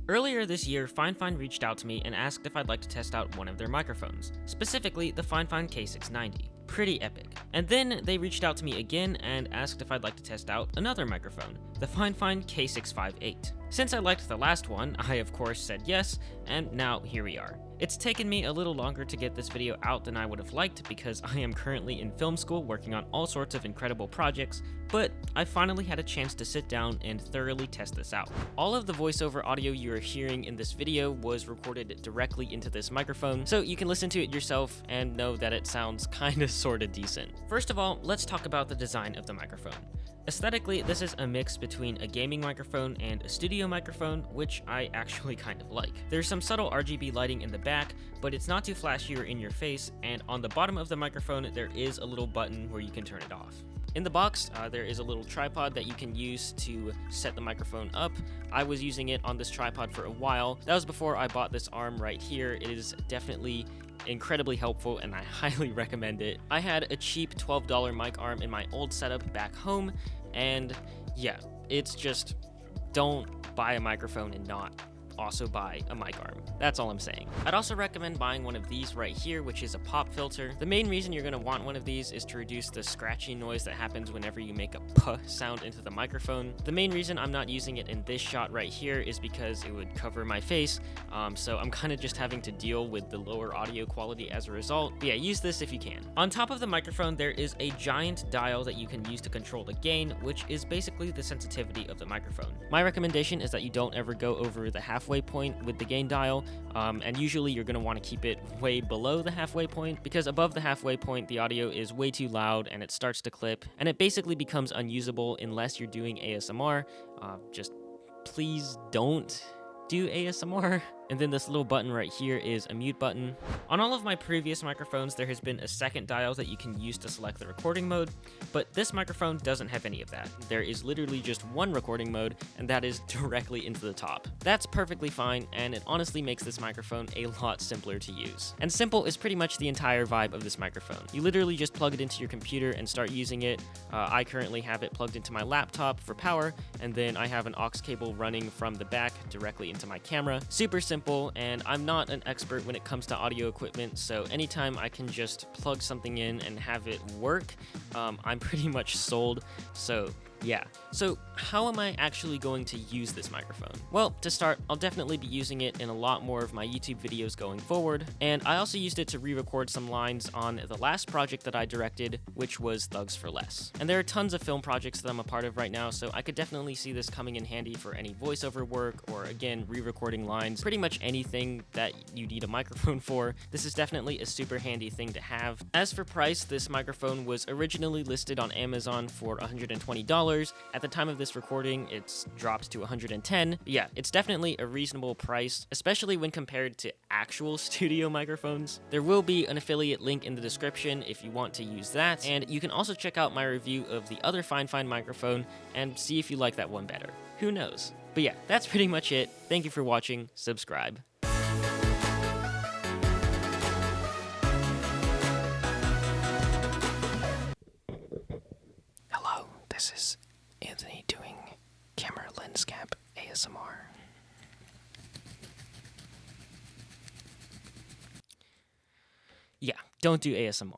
Earlier this year, Fifine reached out to me and asked if I'd like to test out one of their microphones, specifically the Fifine K658. Pretty epic. And then they reached out to me again and asked if I'd like to test out another microphone, the Fifine K658. Since I liked the last one, I of course said yes, and now here we are. It's taken me a little longer to get this video out than I would have liked because I am currently in film school working on all sorts of incredible projects, but I finally had a chance to sit down and thoroughly test this out. All of the voiceover audio you are hearing in this video was recorded directly into this microphone, so you can listen to it yourself and know that it sounds kinda sorta decent. First of all, let's talk about the design of the microphone. Aesthetically, this is a mix between a gaming microphone and a studio microphone, which I actually kind of like. There's some subtle RGB lighting in the back, but it's not too flashy or in your face, and on the bottom of the microphone there is a little button where you can turn it off. In the box, there is a little tripod that you can use to set the microphone up. I was using it on this tripod for a while. That was before I bought this arm right here. It is definitely incredibly helpful and I highly recommend it. I had a cheap $12 mic arm in my old setup back home, and yeah, it's just, don't buy a microphone and not also buy a mic arm. That's all I'm saying. I'd also recommend buying one of these right here, which is a pop filter. The main reason you're going to want one of these is to reduce the scratchy noise that happens whenever you make a puh sound into the microphone. The main reason I'm not using it in this shot right here is because it would cover my face, so I'm kind of just having to deal with the lower audio quality as a result. But yeah, use this if you can. On top of the microphone, there is a giant dial that you can use to control the gain, which is basically the sensitivity of the microphone. My recommendation is that you don't ever go over the halfway point with the gain dial, and usually you're going to want to keep it way below the halfway point, because above the halfway point the audio is way too loud and it starts to clip, and it basically becomes unusable unless you're doing ASMR. Just please don't do ASMR. And then this little button right here is a mute button. On all of my previous microphones, there has been a second dial that you can use to select the recording mode, but this microphone doesn't have any of that. There is literally just one recording mode, and that is directly into the top. That's perfectly fine, and it honestly makes this microphone a lot simpler to use. And simple is pretty much the entire vibe of this microphone. You literally just plug it into your computer and start using it. I currently have it plugged into my laptop for power, and then I have an aux cable running from the back directly into my camera. Super simple, and I'm not an expert when it comes to audio equipment, so anytime I can just plug something in and have it work, I'm pretty much sold. So yeah. So how am I actually going to use this microphone? Well, to start, I'll definitely be using it in a lot more of my YouTube videos going forward, and I also used it to re-record some lines on the last project that I directed, which was Thugs for Less. And there are tons of film projects that I'm a part of right now, so I could definitely see this coming in handy for any voiceover work, or again, re-recording lines, pretty much anything that you need a microphone for. This is definitely a super handy thing to have. As for price, this microphone was originally listed on Amazon for $120. At the time of this recording, it's dropped to $110. Yeah, it's definitely a reasonable price, especially when compared to actual studio microphones. There will be an affiliate link in the description if you want to use that, and you can also check out my review of the other Fifine microphone and see if you like that one better. Who knows? But yeah, that's pretty much it. Thank you for watching. Subscribe. Hello, this is Anthony doing camera lens cap ASMR. Yeah, don't do ASMR.